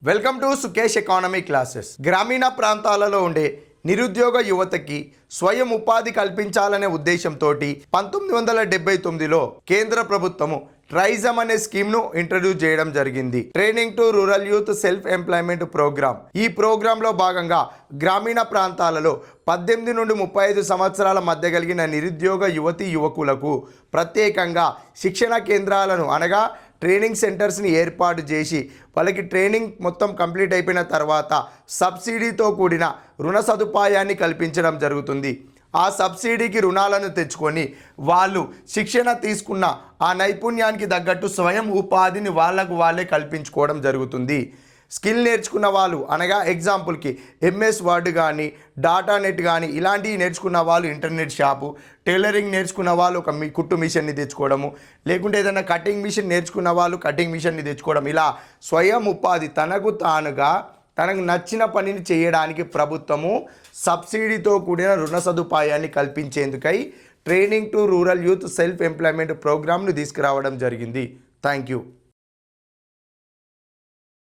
Welcome to Sukesh economy classes. గ్రామీణ ప్రాంతాలలో ఉండే నిరుద్యోగ యువతకి స్వయం ఉపాధి కల్పించాలనే ఉద్దేశంతో 1979లో కేంద్ర ప్రభుత్వము ట్రైజమ్ అనే స్కీమ్ను ఇంట్రడ్యూస్ చేయడం జరిగింది. Training to rural youth self employment program. ఈ ప్రోగ్రాంలో భాగంగా గ్రామీణ ప్రాంతాలలో 18 నుండి 35 సంవత్సరాల మధ్య కలిగిన నిరుద్యోగ యువతీ యువకులకు ప్రత్యేకంగా శిక్షణ కేంద్రాలను అనగా ట్రైనింగ్ సెంటర్స్ని ఏర్పాటు చేసి వాళ్ళకి ట్రైనింగ్ మొత్తం కంప్లీట్ అయిపోయిన తర్వాత సబ్సిడీతో కూడిన రుణ సదుపాయాన్ని కల్పించడం జరుగుతుంది. ఆ సబ్సిడీకి రుణాలను తెచ్చుకొని వాళ్ళు శిక్షణ తీసుకున్న ఆ నైపుణ్యానికి తగ్గట్టు స్వయం ఉపాధిని వాళ్ళే కల్పించుకోవడం జరుగుతుంది. స్కిల్ నేర్చుకున్న వాళ్ళు అనగా ఎగ్జాంపుల్కి ఎంఎస్ వర్డ్ కానీ డాటా నెట్ కానీ ఇలాంటివి నేర్చుకున్న వాళ్ళు ఇంటర్నెట్ షాపు, టైలరింగ్ నేర్చుకున్న వాళ్ళు ఒక కుట్టు మిషన్ని తెచ్చుకోవడము, లేకుంటే ఏదైనా కటింగ్ మిషన్ నేర్చుకున్న వాళ్ళు కటింగ్ మిషన్ని తెచ్చుకోవడం, ఇలా స్వయం ఉపాధి తనకు నచ్చిన పనిని చేయడానికి ప్రభుత్వము సబ్సిడీతో కూడిన రుణ సదుపాయాన్ని కల్పించేందుకై training to rural youth self employment ప్రోగ్రామ్ను తీసుకురావడం జరిగింది. Thank you.